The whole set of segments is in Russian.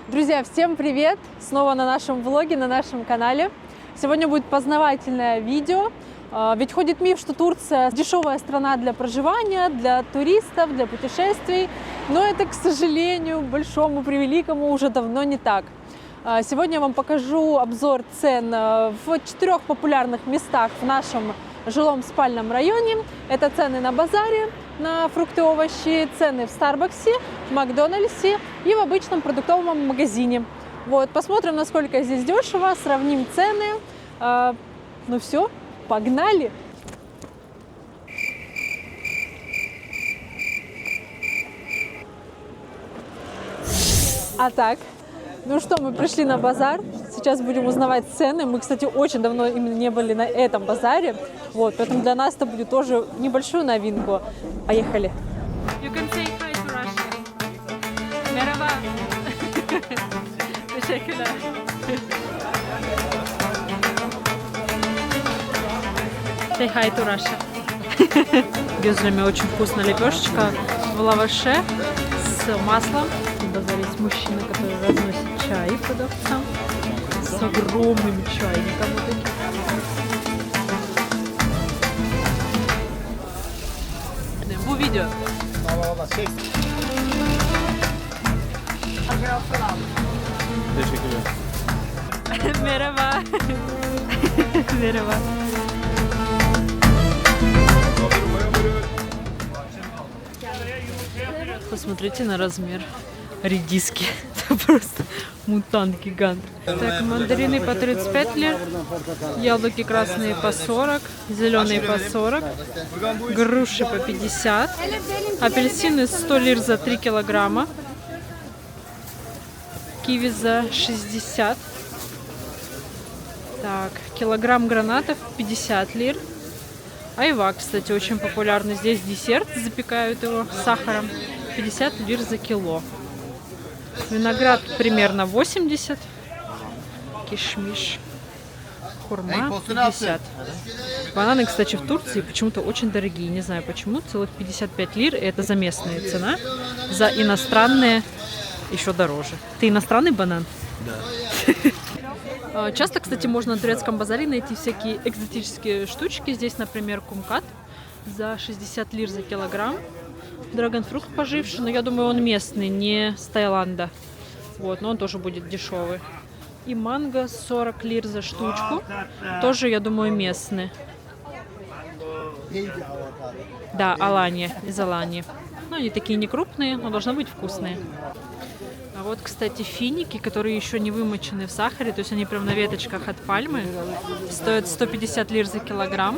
Друзья, всем привет! Снова на нашем влоге, на нашем канале. Сегодня будет познавательное видео. Ведь ходит миф, что Турция дешевая страна для проживания, для туристов, для путешествий. Но это, к сожалению, большому, превеликому уже давно не так. Сегодня я вам покажу обзор цен в 4 популярных местах в нашем жилом спальном районе. Это цены на базаре, на фрукты и овощи, цены в Старбаксе, в Макдональдсе и в обычном продуктовом магазине. Вот, посмотрим, насколько здесь дешево, сравним цены. Ну все, погнали! А так, ну что, мы пришли на базар, сейчас будем узнавать цены. Мы, кстати, очень давно именно не были на этом базаре, вот, поэтому для нас это будет тоже небольшую новинку. Поехали! You can say hi to Russia. Merhaba. Teşekkürler. Say hi to Russia. Gözleme очень вкусная лепешечка в лаваше с маслом. На базаре есть мужчина, который разносит чай продавцам с огромным чайником. Вот таким. Bu video. Teşekkürler. Merhaba. Merhaba. Посмотрите на размер редиски. Это просто мутант-гигант. Так, мандарины по 35 лир, яблоки красные по 40, зеленые по 40, груши по 50, апельсины 100 лир за 3 килограмма, киви за 60. Так, килограмм гранатов 50 лир. Айва, кстати, очень популярный. Здесь десерт, запекают его с сахаром. 50 лир за кило. Виноград примерно 80. Кишмиш. Хурма 50. Бананы, кстати, в Турции почему-то очень дорогие. Не знаю почему. Целых 55 лир. И это за местные цена. За иностранные еще дороже. Ты иностранный банан? Да. Часто, кстати, можно на турецком базаре найти всякие экзотические штучки. Здесь, например, кумкат за 60 лир за килограмм. Драгонфрукт поживший, но я думаю, он местный, не с Таиланда. Вот, но он тоже будет дешевый. И манго 40 лир за штучку. Тоже, я думаю, местный. Да, Алания, из Алании. Ну, они такие не крупные, но должны быть вкусные. А вот, кстати, финики, которые еще не вымочены в сахаре, то есть они прям на веточках от пальмы, стоят 150 лир за килограмм.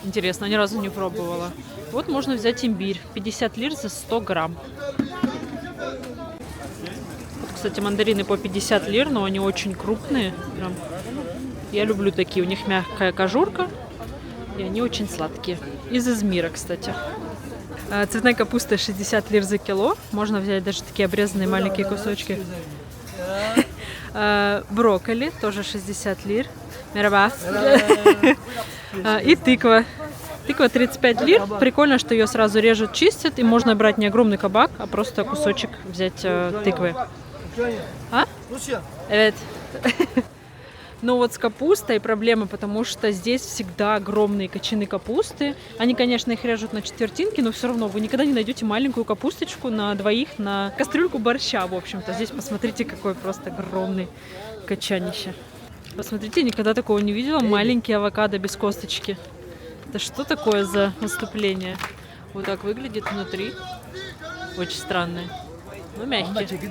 Интересно, ни разу не пробовала. Вот можно взять имбирь, 50 лир за 100 грамм. Вот, кстати, мандарины по 50 лир, но они очень крупные. Прям. Я люблю такие, у них мягкая кожурка, и они очень сладкие. Из Измира, кстати. Цветная капуста 60 лир за кило. Можно взять даже такие обрезанные маленькие кусочки. Брокколи тоже 60 лир. Мераба. И тыква. Тыква 35 лир. Прикольно, что ее сразу режут, чистят. И можно брать не огромный кабак, а просто кусочек взять тыквы. А? Evet. Но вот с капустой проблема, потому что здесь всегда огромные кочаны капусты. Они, конечно, их режут на четвертинки, но все равно вы никогда не найдете маленькую капусточку на двоих, на кастрюльку борща, в общем-то. Здесь посмотрите, какой просто огромный качанище. Посмотрите, никогда такого не видела. Маленький авокадо без косточки. Это что такое за наступление? Вот так выглядит внутри. Очень странное. Ну, мягкий.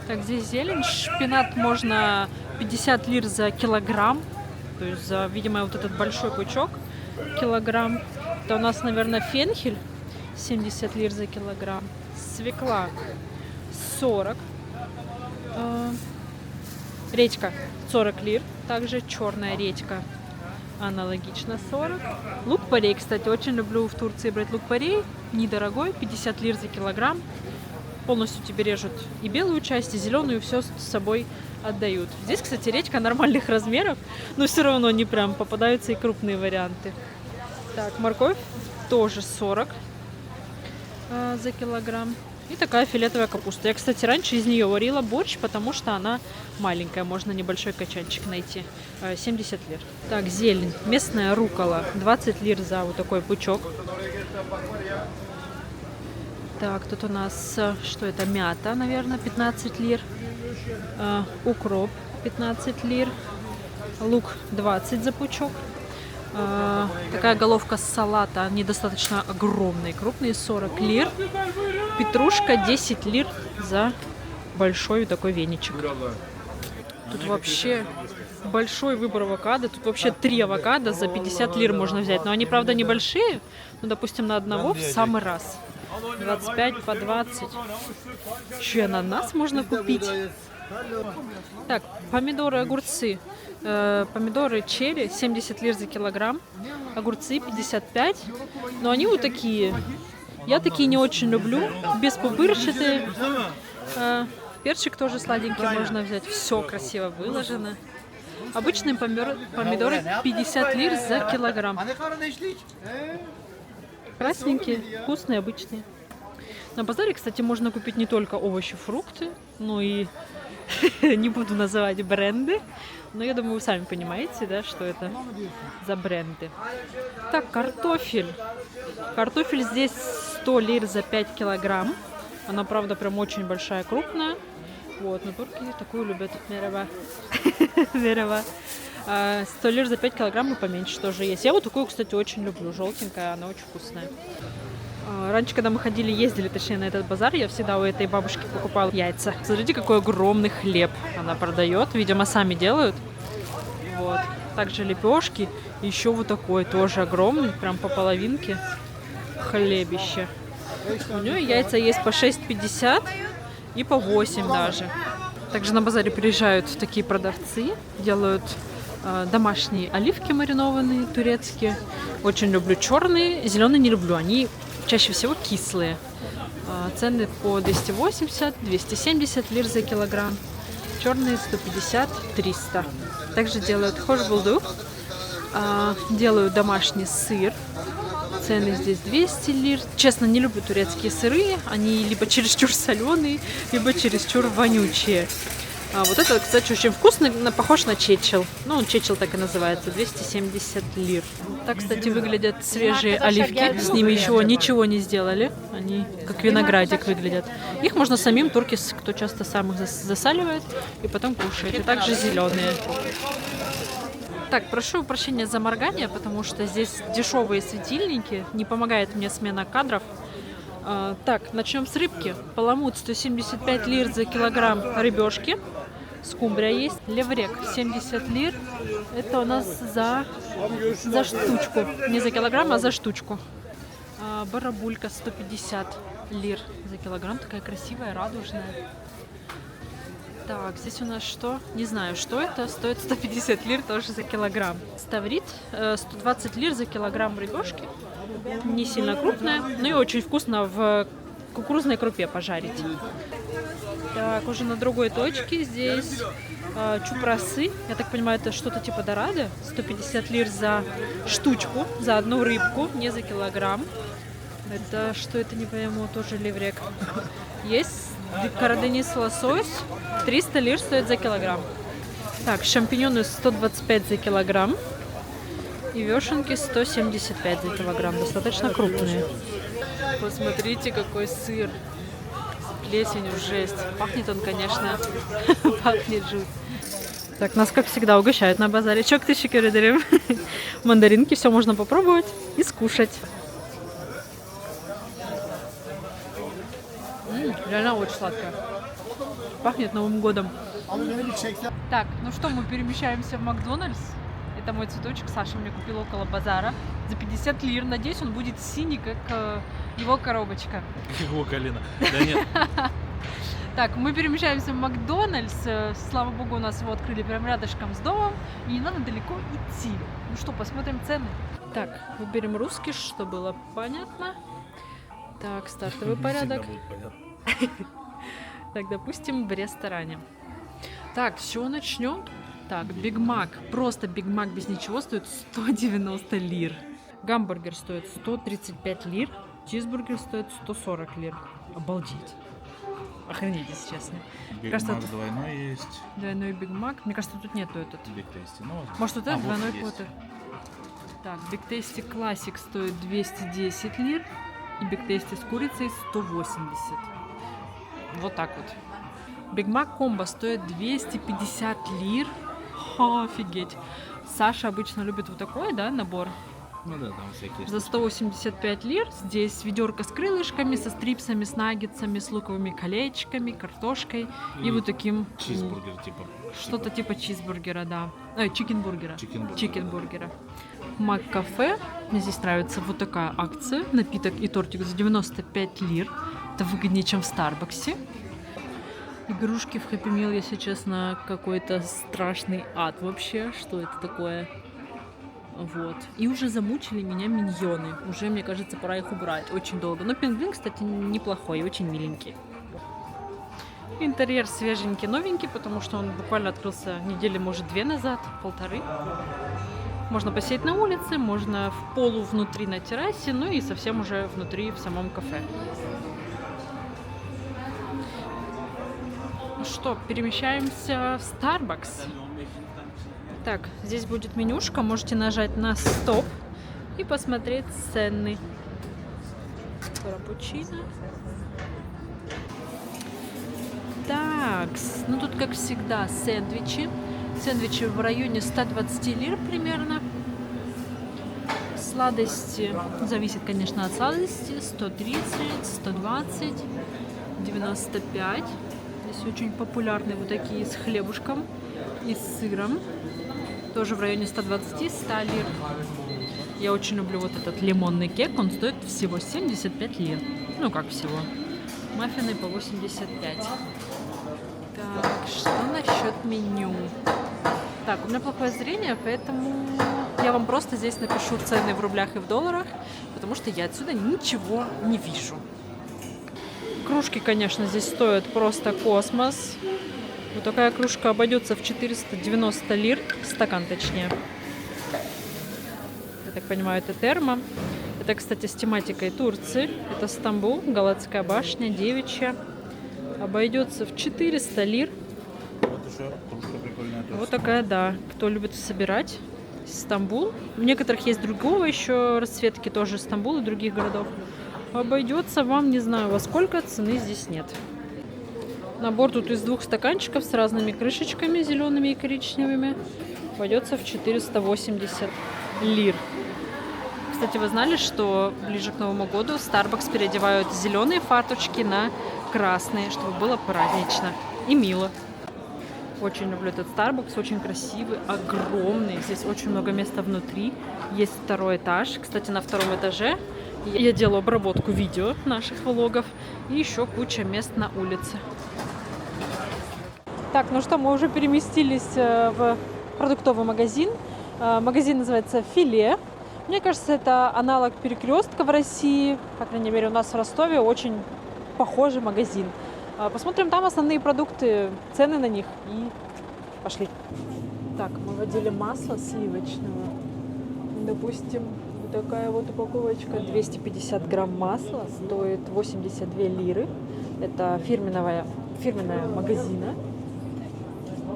Так, здесь зелень. Шпинат можно 50 лир за килограмм. То есть за, видимо, вот этот большой пучок килограмм. Это у нас, наверное, фенхель. 70 лир за килограмм. Свекла 40. Редька 40 лир. Также черная редька. Аналогично 40. Лук-порей, кстати, очень люблю в Турции брать лук-порей. Недорогой, 50 лир за килограмм. Полностью тебе режут и белую часть, и зеленую, все с собой отдают. Здесь, кстати, редька нормальных размеров, но все равно не прям попадаются и крупные варианты. Так, морковь тоже 40 за килограмм. И такая фиолетовая капуста. Я, кстати, раньше из нее варила борщ, потому что она маленькая, можно небольшой качанчик найти. 70 лир. Так, зелень. Местная рукола. 20 лир за вот такой пучок. Так, тут у нас, что это, мята, наверное, 15 лир. Укроп 15 лир. Лук 20 за пучок. Такая головка салата, они достаточно огромные, крупные, 40 лир. Петрушка 10 лир за большой такой веничек. Тут вообще большой выбор авокадо. Тут вообще 3 авокадо за 50 лир можно взять. Но они, правда, небольшие. Ну, допустим, на одного в самый раз. 25 по 20. Еще и ананас можно купить. Так, помидоры, огурцы. Помидоры черри 70 лир за килограмм. Огурцы 55. Но они вот такие. Я такие не очень люблю. Беспупырчатые. Перчик тоже сладенький можно взять. Все красиво выложено. Обычные помидоры 50 лир за килограмм. Красненькие, вкусные, обычные. На базаре, кстати, можно купить не только овощи, фрукты, но и не буду называть бренды, но я думаю, вы сами понимаете, да, что это за бренды. Так, картофель. Картофель здесь 100 лир за 5 килограмм. Она, правда, прям очень большая, крупная. Вот, но турки такую любят. Мерева. 100 лир за 5 килограмм и поменьше тоже есть. Я вот такую, кстати, очень люблю. Желтенькая, она очень вкусная. Раньше, когда мы ездили, точнее, на этот базар, я всегда у этой бабушки покупала яйца. Смотрите, какой огромный хлеб она продает. Видимо, сами делают. Вот. Также лепешки. Еще вот такой тоже огромный, прям по половинке. Хлебище. У нее яйца есть по 6,50 и по 8 даже. Также на базаре приезжают такие продавцы, делают домашние оливки маринованные, турецкие. Очень люблю черные, зеленые не люблю, они чаще всего кислые. Цены по 280, 270 лир за килограмм. Черные 150, 300. Также делают хошбулдук, делают домашний сыр. Цены здесь 200 лир. Честно, не люблю турецкие сыры. Они либо чересчур соленые, либо чересчур вонючие. Вот это, кстати, очень вкусно, похож на чечил. Ну, чечил так и называется, 270 лир. Так, кстати, выглядят свежие оливки. С ними еще ничего не сделали. Они как виноградик выглядят. Их можно самим, турки, кто часто сам их засаливает, и потом кушает. И также зеленые. Так, прошу прощения за моргание, потому что здесь дешевые светильники. Не помогает мне смена кадров. Так, начнем с рыбки. Паламут 175 лир за килограмм рыбешки. Скумбрия есть. Леврек 70 лир. Это у нас за штучку. Не за килограмм, а за штучку. Барабулька 150 лир за килограмм. Такая красивая, радужная. Так, здесь у нас что? Не знаю, что это. Стоит 150 лир тоже за килограмм. Ставрит 120 лир за килограмм рыбешки. Не сильно крупная, но и очень вкусно в кукурузной крупе пожарить. Так, уже на другой точке здесь чупрасы. Я так понимаю, это что-то типа дорады. 150 лир за штучку, за одну рыбку, не за килограмм. Это что это, не пойму, тоже леврек. Есть караденис лосось, 300 лир стоит за килограмм. Так, шампиньоны 125 за килограмм. И вешенки 175 за килограмм. Достаточно крупные. Посмотрите, какой сыр. С плесенью, жесть. Пахнет он, конечно, пахнет жуть. Так, нас, как всегда, угощают на базаре. Çok teşekkür ederim. Мандаринки, все можно попробовать и скушать. Реально очень сладкая. Пахнет Новым годом. Так, ну что, мы перемещаемся в Макдональдс. Это мой цветочек, Саша мне купил около базара за 50 лир. Надеюсь, он будет синий, как его коробочка. Его колено. Да нет. Так, мы перемещаемся в Макдональдс. Слава богу, у нас его открыли прямо рядышком с домом. И не надо далеко идти. Ну что, посмотрим цены. Так, выберем русский, что было понятно. Так, стартовый порядок. Так, допустим, в ресторане. Так, с чего начнем? Так, Биг Мак. Просто Биг Мак без ничего стоит 190 лир. Гамбургер стоит 135 лир. Чизбургер стоит 140 лир. Обалдеть. Охренеть, если честно. Биг Кажется, Мак тут- двойной есть. Двойной Биг Мак. Мне кажется, тут нету этот. Биг Тейсти. Ну, возможно. Может, вот этот вот двойной есть. Поттер. Так, Биг Тейсти Classic стоит 210 лир. И Биг Тейсти с курицей 180. Вот так вот. Биг Мак комбо стоит 250 лир. Ха, офигеть. Саша обычно любит вот такой, да, набор. Ну да, там всякие. За 185 лир здесь ведерко с крылышками, со стрипсами, с наггетсами, с луковыми колечками, картошкой и вот таким Чизбургер, типа. что-то типа чизбургера, да. Чикенбургера. Чикенбургер, Чикенбургера. В Мак-кафе мне здесь нравится вот такая акция. Напиток и тортик за 95 лир. Это выгоднее, чем в Старбаксе. Игрушки в Happy Meal, если честно, какой-то страшный ад вообще. Что это такое? Вот. И уже замучили меня миньоны. Уже, мне кажется, пора их убрать. Очень долго. Но пингвин, кстати, неплохой, очень миленький. Интерьер свеженький, новенький, потому что он буквально открылся недели, может, 2 назад, 1,5. Можно посидеть на улице, можно в полу внутри на террасе, ну и совсем уже внутри в самом кафе. Ну что, перемещаемся в Starbucks. Так, здесь будет менюшка, можете нажать на стоп и посмотреть цены. Капучино. Так, ну тут, как всегда, сэндвичи. Сэндвичи в районе 120 лир примерно. Сладости, зависит, конечно, от сладости. 130, 120, 95. Здесь очень популярные вот такие с хлебушком и с сыром. Тоже в районе 120-100 лир. Я очень люблю вот этот лимонный кек. Он стоит всего 75 лир. Ну, как всего. Маффины по 85. Так, что насчет меню? Так, у меня плохое зрение, поэтому я вам просто здесь напишу цены в рублях и в долларах, потому что я отсюда ничего не вижу. Кружки, конечно, здесь стоят просто космос. Вот такая кружка обойдется в 490 лир, стакан точнее. Я так понимаю, это термо. Это, кстати, с тематикой Турции. Это Стамбул, Галатская башня, девичья. Обойдется в 400 лир. Вот еще кружка прикольная. тоже. Вот такая, да. Кто любит собирать. Стамбул. У некоторых есть другого еще расцветки, тоже Стамбул и других городов. Обойдется вам, не знаю во сколько, цены здесь нет. Набор тут из 2 стаканчиков с разными крышечками, зелеными и коричневыми. Обойдется в 480 лир. Кстати, вы знали, что ближе к Новому году Starbucks переодевают зеленые фарточки на красные, чтобы было празднично и мило. Очень люблю этот Starbucks, очень красивый, огромный. Здесь очень много места внутри. Есть 2-й этаж. Кстати, на 2-м этаже я делаю обработку видео наших влогов. И еще куча мест на улице. Так, ну что, мы уже переместились в продуктовый магазин. Магазин называется «Филе». Мне кажется, это аналог Перекрестка в России. По крайней мере, у нас в Ростове очень похожий магазин. Посмотрим там основные продукты, цены на них и пошли. Так, мы вводили масло сливочного. Допустим, вот такая вот упаковочка, 250 грамм масла, стоит 82 лиры. Это фирменная магазина.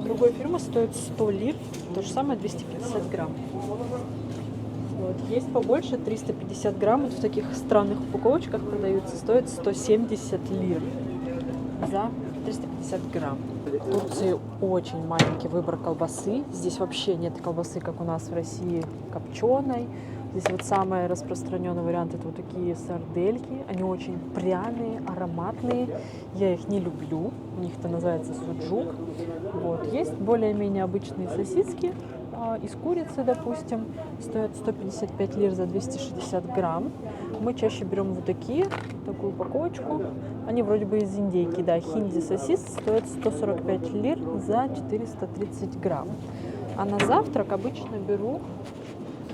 Другой фирмы стоит 100 лир, то же самое 250 грамм. Вот. Есть побольше, 350 грамм, вот в таких странных упаковочках продаются, стоит 170 лир за 350 грамм. В Турции очень маленький выбор колбасы. Здесь вообще нет колбасы, как у нас в России, копченой. Здесь вот самый распространенный вариант — это вот такие сардельки. Они очень пряные, ароматные. Я их не люблю. У них это называется суджук. Вот. Есть более-менее обычные сосиски из курицы, допустим. Стоят 155 лир за 260 грамм. Мы чаще берем вот такую упаковочку. Они вроде бы из индейки, да. Хинди сосис стоит 145 лир за 430 грамм. А на завтрак обычно беру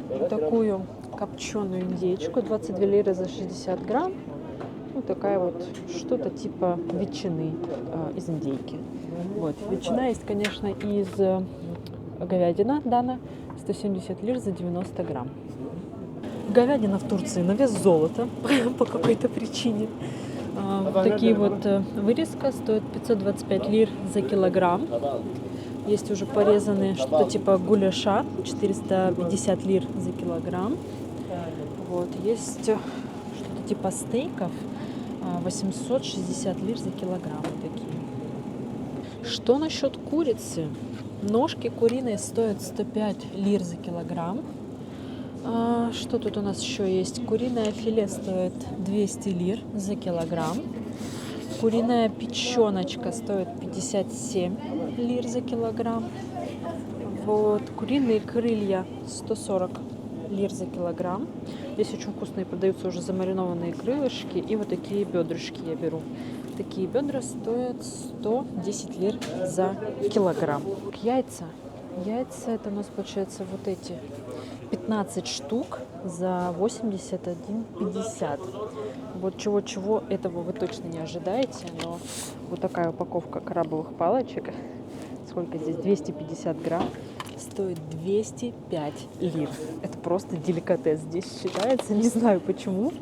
вот такую копченую индейку, 22 лиры за 60 грамм. Вот такая вот, что-то типа ветчины из индейки. Вот. Ветчина есть, конечно, из говядина, дана, 170 лир за 90 грамм. Говядина в Турции на вес золота по какой-то причине. Вот такие вот вырезка стоит 525 лир за килограмм. Есть уже порезанные что-то типа гуляша, 450 лир за килограмм. Вот, есть что-то типа стейков, 860 лир за килограмм. Вот такие. Что насчет курицы? Ножки куриные стоят 105 лир за килограмм. Что тут у нас еще есть? Куриное филе стоит 200 лир за килограмм. Куриная печеночка стоит 57 лир за килограмм. Вот. Куриные крылья 140 лир за килограмм. Здесь очень вкусные продаются уже замаринованные крылышки. И вот такие бедрышки я беру. Такие бедра стоят 110 лир за килограмм. Яйца. Яйца это у нас получается вот эти 15 штук за 81,50. Вот чего-чего этого вы точно не ожидаете, но вот такая упаковка крабовых палочек, сколько здесь, 250 грамм, стоит 205 лир. Это просто деликатес здесь считается, не знаю почему.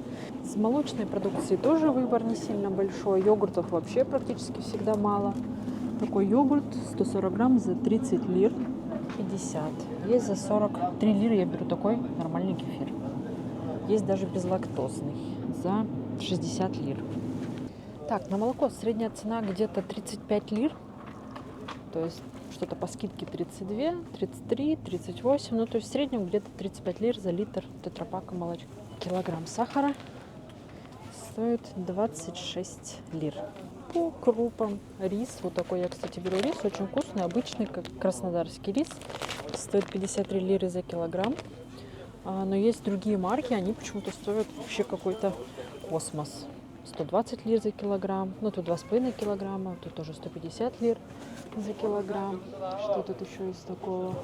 С молочной продукцией тоже выбор не сильно большой, йогуртов вообще практически всегда мало. Такой йогурт 140 грамм за 30 лир 50. Есть за 43 лиры я беру такой нормальный кефир. Есть даже безлактозный за 60 лир. Так, на молоко средняя цена где-то 35 лир. То есть что-то по скидке 32, 33, 38. Ну, то есть в среднем где-то 35 лир за литр тетрапака молочка. Килограмм сахара стоит 26 лир. По крупам рис. Вот такой я, кстати, беру рис. Очень вкусный, обычный, как краснодарский рис. Стоит 53 лиры за килограмм. Но есть другие марки, они почему-то стоят вообще какой-то космос. 120 лир за килограмм. Ну, тут 2,5 килограмма. Тут тоже 150 лир за килограмм. Что тут еще есть такого?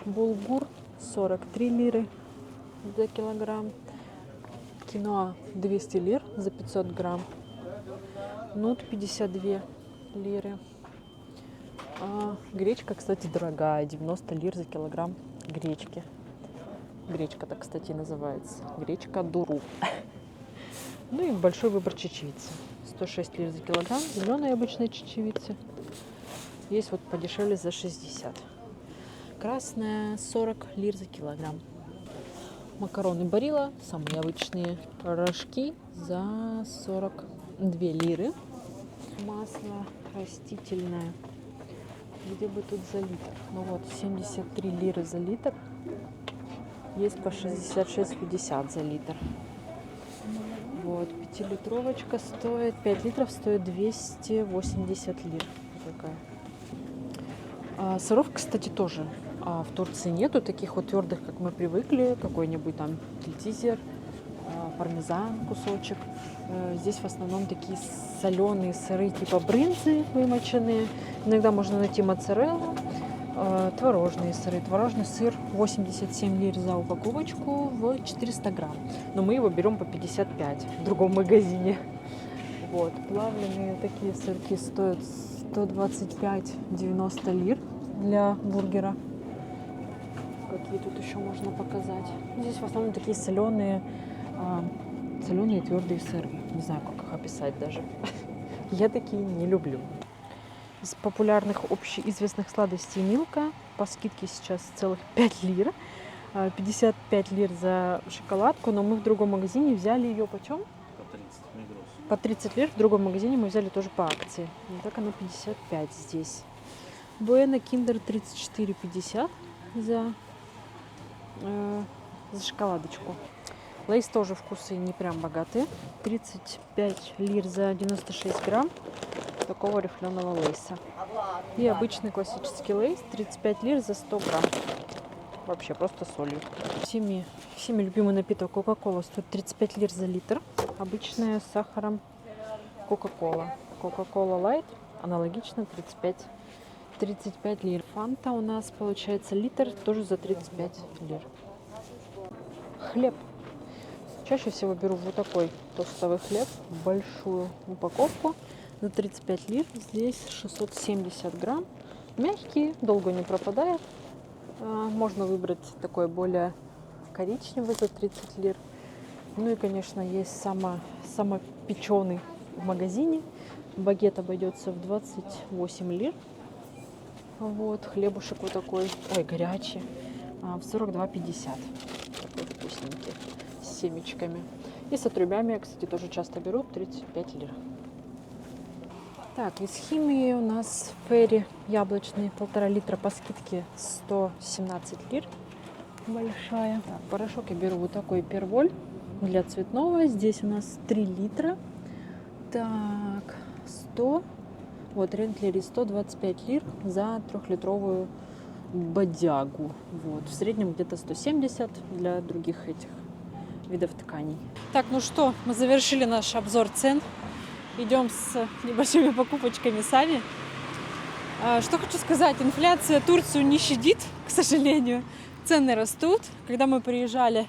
Булгур 43 лиры за килограмм. Киноа 200 лир за 500 грамм. Нут 52 лиры. Гречка, кстати, дорогая. 90 лир за килограмм гречки. Гречка так, кстати, называется. Гречка дуру. Ну и большой выбор чечевицы. 106 лир за килограмм. Зеленые обычные чечевицы. Есть вот подешевле за 60. Красная 40 лир за килограмм. Макароны Барилла, самые обычные рожки за 42 лиры. Масло растительное. Где бы тут за литр? Ну вот, 73 лиры за литр. Есть по 66,50 за литр. Вот, 5-литровочка стоит, 5 литров стоит 280 лир. Такая. Сыров, кстати, тоже в Турции нету таких вот твердых, как мы привыкли. Какой-нибудь там тильтизер, пармезан кусочек. Здесь в основном такие соленые сыры типа брынзы вымоченные. Иногда можно найти моцареллу. Творожные сыры. Творожный сыр 87 лир за упаковочку в 400 грамм. Но мы его берем по 55 в другом магазине. Вот. Плавленые такие сырки стоят 125,90 лир для бургера. Какие тут еще можно показать? Здесь в основном такие соленые твердые сыры. Не знаю, как их описать даже. Я такие не люблю. Из популярных общеизвестных сладостей Милка. По скидке сейчас целых 5 лир. 55 лир за шоколадку. Но мы в другом магазине взяли ее почем? По 30 лир. В другом магазине мы взяли тоже по акции. И так она 55 здесь. Буэна Киндер 34,50 за шоколадочку. Лейс тоже вкусы не прям богатые. 35 лир за 96 грамм такого рифленого лейса. И обычный классический лейс 35 лир за 100 грамм. Вообще просто солью. Всеми любимый напиток Кока-Кола стоит 35 лир за литр. Обычная с сахаром Кока-Кола. Кока-Кола Лайт аналогично 35 лир. Фанта у нас получается литр тоже за 35 лир. Хлеб. Чаще всего беру вот такой тостовый хлеб, большую упаковку за 35 лир. Здесь 670 грамм. Мягкий, долго не пропадает. Можно выбрать такой более коричневый за 30 лир. Ну и, конечно, есть самопеченый в магазине. Багет обойдется в 28 лир. Вот, хлебушек вот такой, ой, горячий, в 42,50. Такой вкусненький, с семечками. И с отрубями я, кстати, тоже часто беру, 35 лир. Так, из химии у нас ферри яблочный 1,5 литра по скидке 117 лир. Большая. Так, порошок я беру вот такой Перволь для цветного. Здесь у нас 3 литра. Так, 100. Вот, Рентлери 125 лир за 3-литровую бодягу. Вот, в среднем где-то 170 для других этих видов тканей. Так, ну что, мы завершили наш обзор цен. Идем с небольшими покупочками сами. Что хочу сказать, инфляция Турцию не щадит, к сожалению. Цены растут. Когда мы приезжали,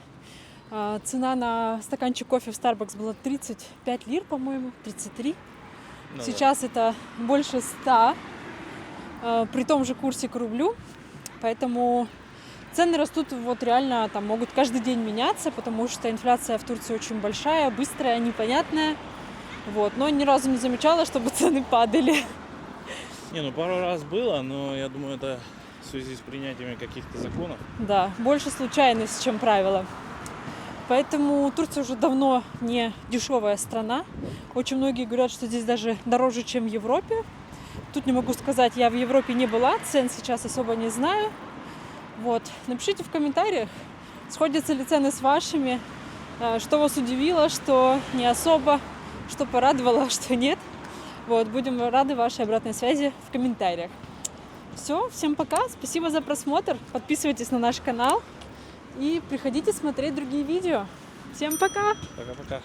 цена на стаканчик кофе в Starbucks была 35 лир, по-моему, 33. Ну, Сейчас это больше 100, при том же курсе к рублю. Поэтому цены растут вот реально, там могут каждый день меняться, потому что инфляция в Турции очень большая, быстрая, непонятная. Вот. Но ни разу не замечала, чтобы цены падали. Не, ну пару раз было, но я думаю, это в связи с принятием каких-то законов. Да, больше случайность, чем правило. Поэтому Турция уже давно не дешевая страна. Очень многие говорят, что здесь даже дороже, чем в Европе. Тут не могу сказать, я в Европе не была, цен сейчас особо не знаю. Вот. Напишите в комментариях, сходятся ли цены с вашими, что вас удивило, что не особо, что порадовало, а что нет. Вот. Будем рады вашей обратной связи в комментариях. Все, всем пока, спасибо за просмотр, подписывайтесь на наш канал и приходите смотреть другие видео. Всем пока! Пока-пока.